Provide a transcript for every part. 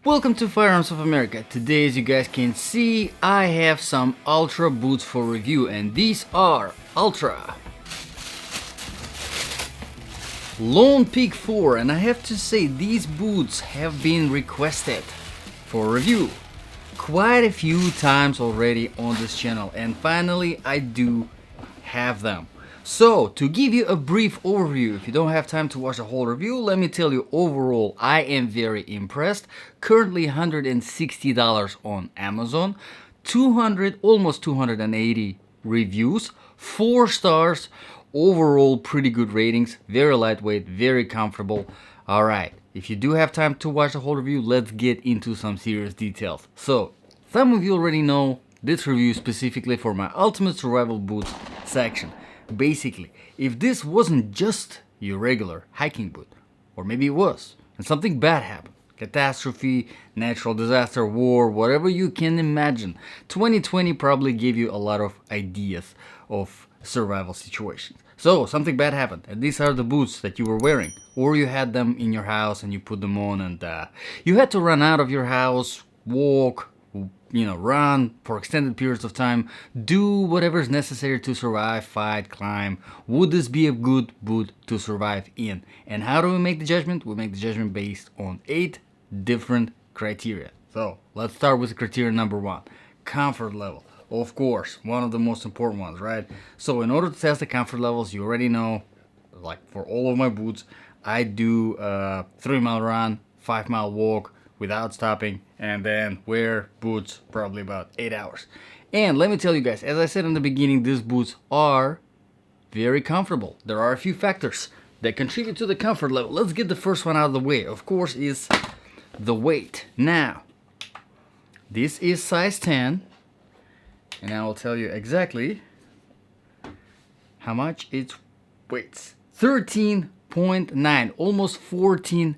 Welcome to Firearms of America. Today, as you guys can see, I have some Altra boots for review, and these are Altra Lone Peak 4, and I have to say these boots have been requested for review quite a few times already on this channel, and finally I do have them. So, to give you a brief overview, if you don't have time to watch the whole review, let me tell you overall I am very impressed. Currently $160 on Amazon, almost 280 reviews, 4 stars, overall pretty good ratings, very lightweight, very comfortable. Alright, if you do have time to watch the whole review, let's get into some serious details. So, some of you already know this review specifically for my Ultimate Survival Boots section. Basically, if this wasn't just your regular hiking boot, or maybe it was, and something bad happened, catastrophe, natural disaster, war, whatever you can imagine, 2020 probably gave you a lot of ideas of survival situations. So, something bad happened, and these are the boots that you were wearing, or you had them in your house and you put them on, and you had to run out of your house, walk, run for extended periods of time, do whatever is necessary to survive, fight, climb. Would this be a good boot to survive in? And how do we make the judgment? We make the judgment based on 8 different criteria. So let's start with criterion number 1, comfort level. Of course, one of the most important ones, right? So in order to test the comfort levels, you already know, like for all of my boots, I do a 3-mile run, 5-mile walk, without stopping, and then wear boots probably about 8 hours. And let me tell you guys, as I said in the beginning, these boots are very comfortable. There are a few factors that contribute to the comfort level. Let's get the first one out of the way. Of course, is the weight. Now, this is size 10, and I will tell you exactly how much it weighs. 13.9, almost 14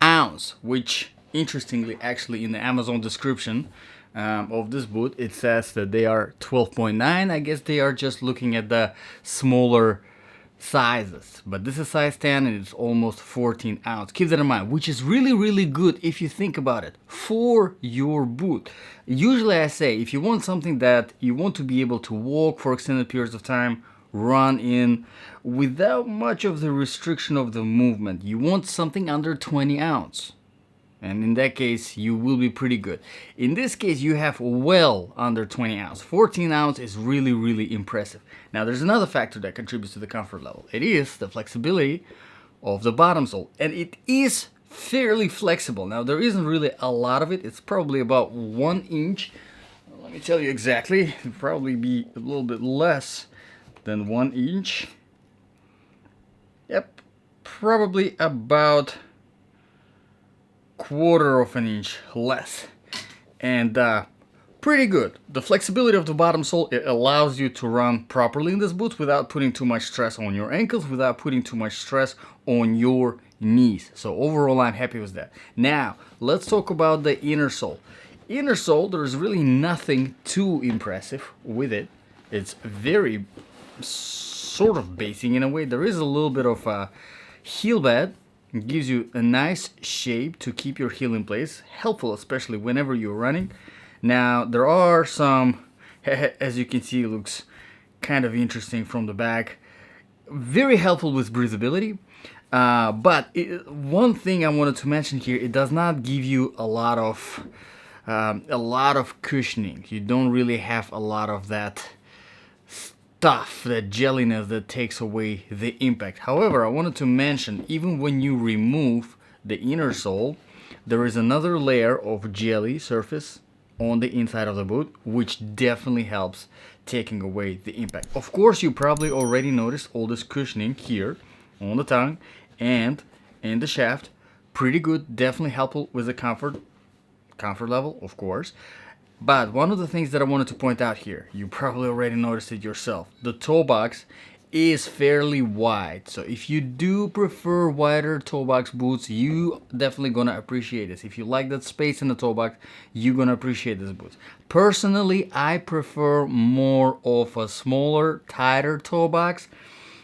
ounce, which interestingly, actually in the Amazon description of this boot, it says that they are 12.9. I guess they are just looking at the smaller sizes, but this is size 10 and it's almost 14 ounce. Keep that in mind, which is really good if you think about it, for your boot. Usually I say, if you want something that you want to be able to walk for extended periods of time, run in without much of the restriction of the movement, you want something under 20 ounce. And in that case, you will be pretty good. In this case, you have well under 20 ounce. 14 ounce is really impressive. Now, there's another factor that contributes to the comfort level. It is the flexibility of the bottom sole. And it is fairly flexible. Now, there isn't really a lot of it. It's probably about 1 inch. Let me tell you exactly. It'll probably be a little bit less than 1 inch. Yep, probably about 1/4 of an inch less, and pretty good. The flexibility of the bottom sole, it allows you to run properly in this boot without putting too much stress on your ankles, without putting too much stress on your knees. So overall, I'm happy with that. Now let's talk about the inner sole. Inner sole, there's really nothing too impressive with it. It's very sort of basic in a way. There is a little bit of a heel bed. It gives you a nice shape to keep your heel in place, helpful especially whenever you're running. Now there are some, as you can see, it looks kind of interesting from the back, very helpful with breathability. But one thing I wanted to mention here, it does not give you a lot of cushioning. You don't really have a lot of that stuff, that jelliness that takes away the impact. However, I wanted to mention, even when you remove the inner sole, there is another layer of jelly surface on the inside of the boot, which definitely helps taking away the impact. Of course, you probably already noticed all this cushioning here on the tongue and in the shaft. Pretty good, definitely helpful with the comfort level, of course. But one of the things that I wanted to point out here, you probably already noticed it yourself. The toe box is fairly wide. So if you do prefer wider toe box boots, you definitely gonna appreciate this. If you like that space in the toe box, you're gonna appreciate this boots. Personally, I prefer more of a smaller, tighter toe box,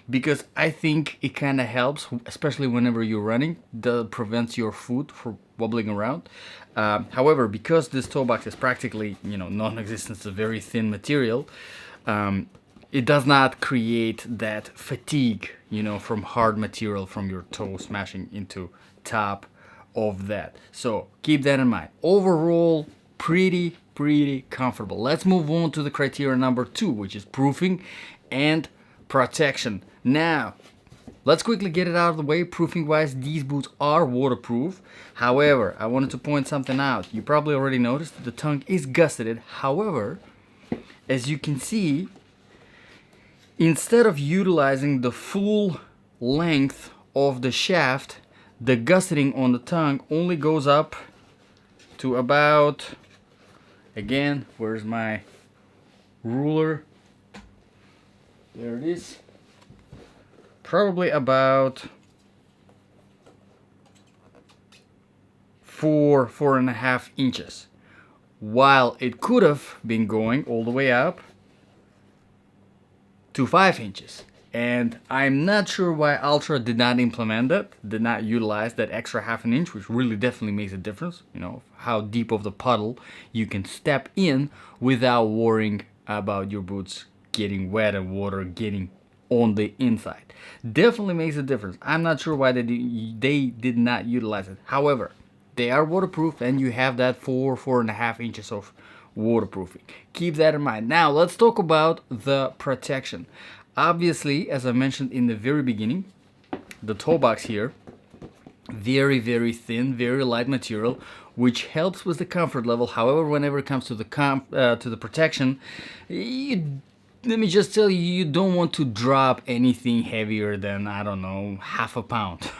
because I think it kind of helps, especially whenever you're running, that prevents your foot from wobbling around. However, because this toe box is practically, non-existent, it's a very thin material, it does not create that fatigue, from hard material from your toe smashing into top of that. So keep that in mind. Overall, pretty comfortable. Let's move on to the criteria number 2, which is proofing and protection. Now, let's quickly get it out of the way. Proofing wise, these boots are waterproof. However, I wanted to point something out. You probably already noticed that the tongue is gusseted. However, as you can see, instead of utilizing the full length of the shaft, the gusseting on the tongue only goes up to about, again, where's my ruler? There it is. Probably about 4.5 inches, while it could have been going all the way up to 5 inches. And I'm not sure why Altra did not implement that, did not utilize that extra 1/2 inch, which really definitely makes a difference. How deep of the puddle you can step in without worrying about your boots getting wet and water getting on the inside. Definitely makes a difference. I'm not sure why they did not utilize it. However, they are waterproof, and you have that 4.5 inches of waterproofing. Keep that in mind. Now let's talk about the protection. Obviously, as I mentioned in the very beginning, the toe box here, very thin, very light material, which helps with the comfort level. However, whenever it comes to the protection, let me just tell you, you don't want to drop anything heavier than, I don't know, 1/2 pound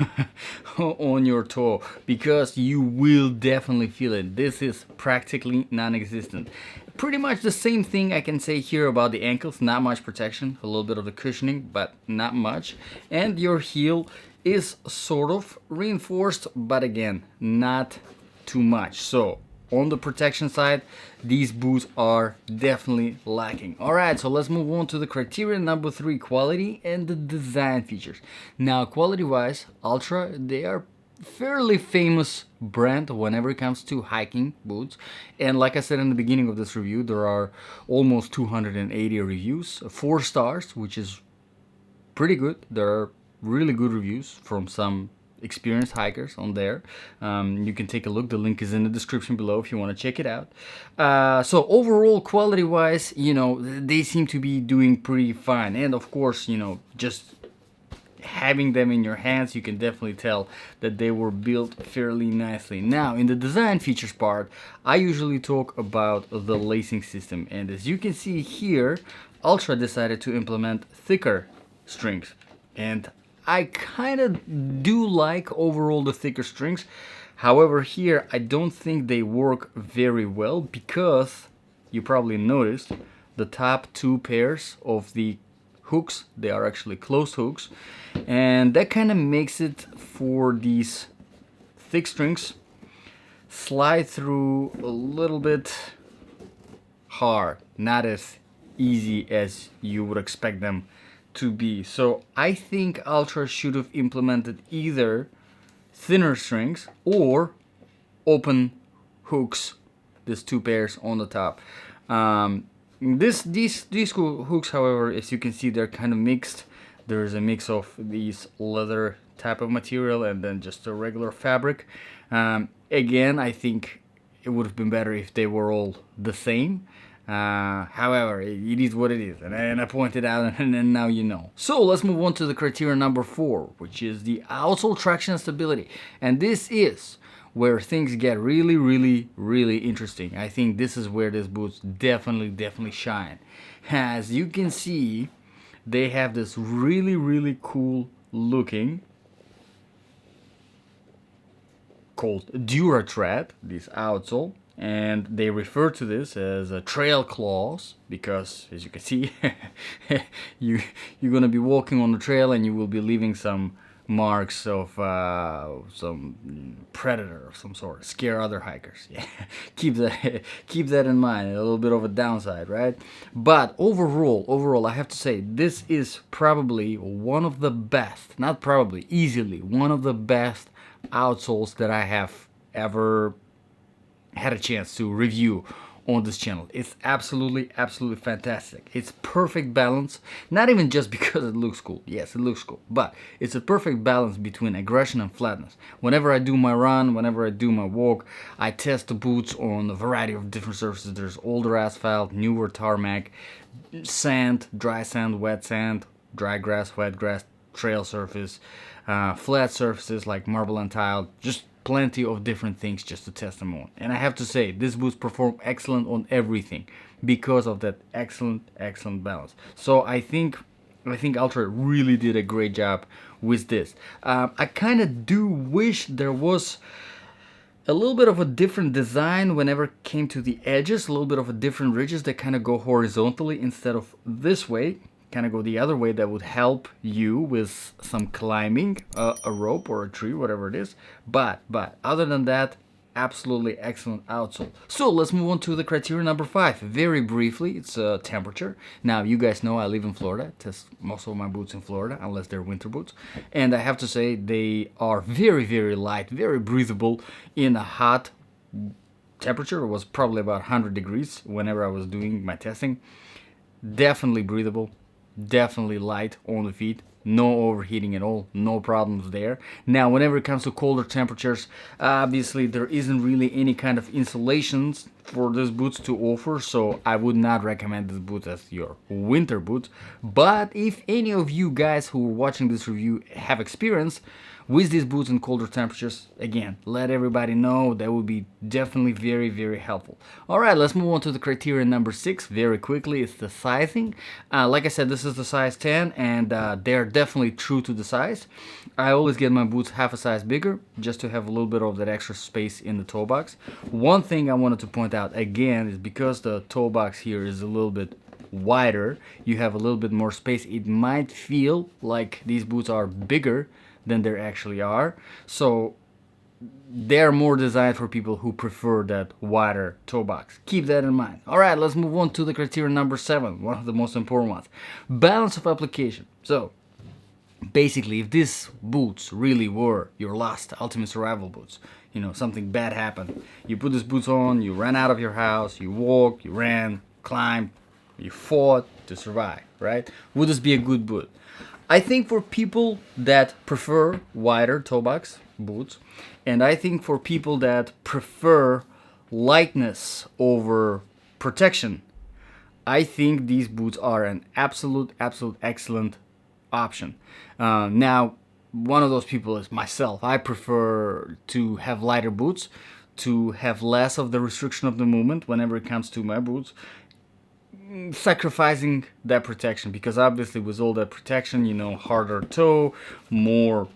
on your toe, because you will definitely feel it. This is practically non-existent. Pretty much the same thing I can say here about the ankles. Not much protection, a little bit of the cushioning, but not much. And your heel is sort of reinforced, but again, not too much. So on the protection side, these boots are definitely lacking. Alright, so let's move on to the criteria number 3, quality and the design features. Now, quality wise, Altra, they are fairly famous brand whenever it comes to hiking boots. And like I said in the beginning of this review, there are almost 280 reviews, 4 stars, which is pretty good. There are really good reviews from some experienced hikers on there. You can take a look. The link is in the description below if you want to check it out. So overall, quality wise, they seem to be doing pretty fine. And of course, just having them in your hands, you can definitely tell that they were built fairly nicely. Now, in the design features part, I usually talk about the lacing system. And as you can see here, Altra decided to implement thicker strings. And I kind of do like overall the thicker strings. However, here I don't think they work very well, because you probably noticed the top 2 pairs of the hooks, they are actually closed hooks, and that kind of makes it for these thick strings slide through a little bit hard, not as easy as you would expect them to be. So I think Altra should have implemented either thinner strings or open hooks, these 2 pairs on the top. These hooks, however, as you can see, they're kind of mixed. There's a mix of these leather type of material and then just a regular fabric. Again, I think it would have been better if they were all the same. However, it is what it is, and I pointed out, and now you know. So let's move on to the criteria number 4, which is the outsole traction and stability. And this is where things get really interesting. I think this is where these boots definitely shine. As you can see, they have this really cool looking, called DuraTread, this outsole. And they refer to this as TrailClaws, because as you can see, you're gonna be walking on the trail and you will be leaving some marks of some predator of some sort, scare other hikers. Yeah, keep that in mind. A little bit of a downside, right? But overall, I have to say this is probably one of the best, not probably, easily one of the best outsoles that I have ever had a chance to review on this channel. It's absolutely fantastic. It's perfect balance, not even just because it looks cool. Yes, it looks cool, but it's a perfect balance between aggression and flatness. Whenever I do my run, whenever I do my walk, I test the boots on a variety of different surfaces. There's older asphalt, newer tarmac, sand, dry sand, wet sand, dry grass, wet grass, trail surface, flat surfaces like marble and tile, just plenty of different things just to test them on. And I have to say, these boots perform excellent on everything because of that excellent balance. So I think Altra really did a great job with this. I kind of do wish there was a little bit of a different design whenever it came to the edges, a little bit of a different ridges that kind of go horizontally instead of this way, kind of go the other way. That would help you with some climbing, a rope or a tree, whatever it is. But other than that, absolutely excellent outsole. So let's move on to the criterion number 5. Very briefly, it's temperature. Now you guys know I live in Florida. I test most of my boots in Florida, unless they're winter boots, and I have to say they are very light, very breathable in a hot temperature. It was probably about 100 degrees whenever I was doing my testing. Definitely breathable, definitely light on the feet, no overheating at all, no problems there. Now whenever it comes to colder temperatures, obviously there isn't really any kind of insulations for these boots to offer, so I would not recommend this boot as your winter boot. But if any of you guys who are watching this review have experience with these boots in colder temperatures, again, let everybody know. That would be definitely very helpful. Alright, let's move on to the criterion number 6 very quickly. It's the sizing. Like I said, this is the size 10, and they're definitely true to the size. I always get my boots half a size bigger just to have a little bit of that extra space in the toe box. One thing I wanted to point out again is because the toe box here is a little bit wider, you have a little bit more space. It might feel like these boots are bigger than they actually are, so they're more designed for people who prefer that wider toe box. Keep that in mind. Alright, let's move on to the criterion number 7, one of the most important ones. Balance of application. So basically, if these boots really were your last ultimate survival boots, you know, something bad happened, you put these boots on, you ran out of your house, you walked, you ran, climbed, you fought to survive, right? Would this be a good boot? I think for people that prefer wider toe box boots, and I think for people that prefer lightness over protection, I think these boots are an absolute excellent option. Now, one of those people is myself. I prefer to have lighter boots, to have less of the restriction of the movement whenever it comes to my boots, sacrificing that protection, because obviously with all that protection, you know, harder toe, more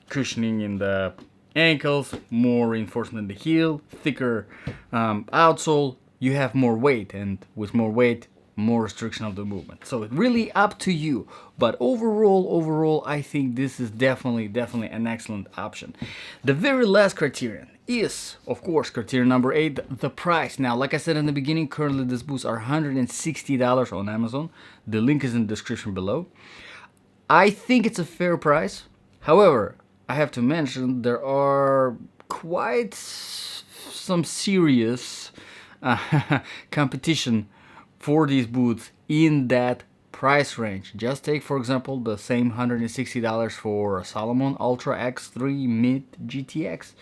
cushioning in the ankles, more reinforcement in the heel, thicker outsole, you have more weight, and with more weight, more restriction of the movement. So it's really up to you, but overall I think this is definitely an excellent option. The very last criterion is, of course, criterion number 8, the price. Now, like I said in the beginning, currently these boots are $160 on Amazon. The link is in the description below. I think it's a fair price. However, I have to mention there are quite some serious competition for these boots in that price range. Just take, for example, the same $160 for Salomon Ultra X3 Mid GTX.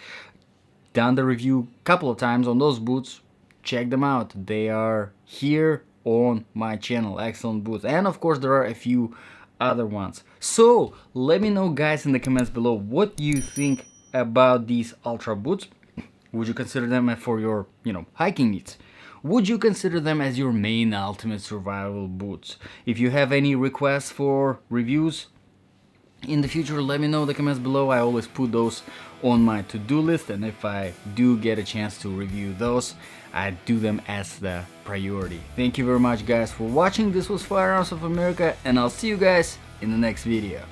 Done the review a couple of times on those boots. Check them out. They are here on my channel. Excellent boots. And of course there are a few other ones. So let me know, guys, in the comments below what you think about these Ultra boots. Would you consider them for your, hiking needs? Would you consider them as your main ultimate survival boots? If you have any requests for reviews in the future, let me know in the comments below. I always put those on my to-do list, and if I do get a chance to review those, I do them as the priority. Thank you very much, guys, for watching. This was Firearms of America, and I'll see you guys in the next video.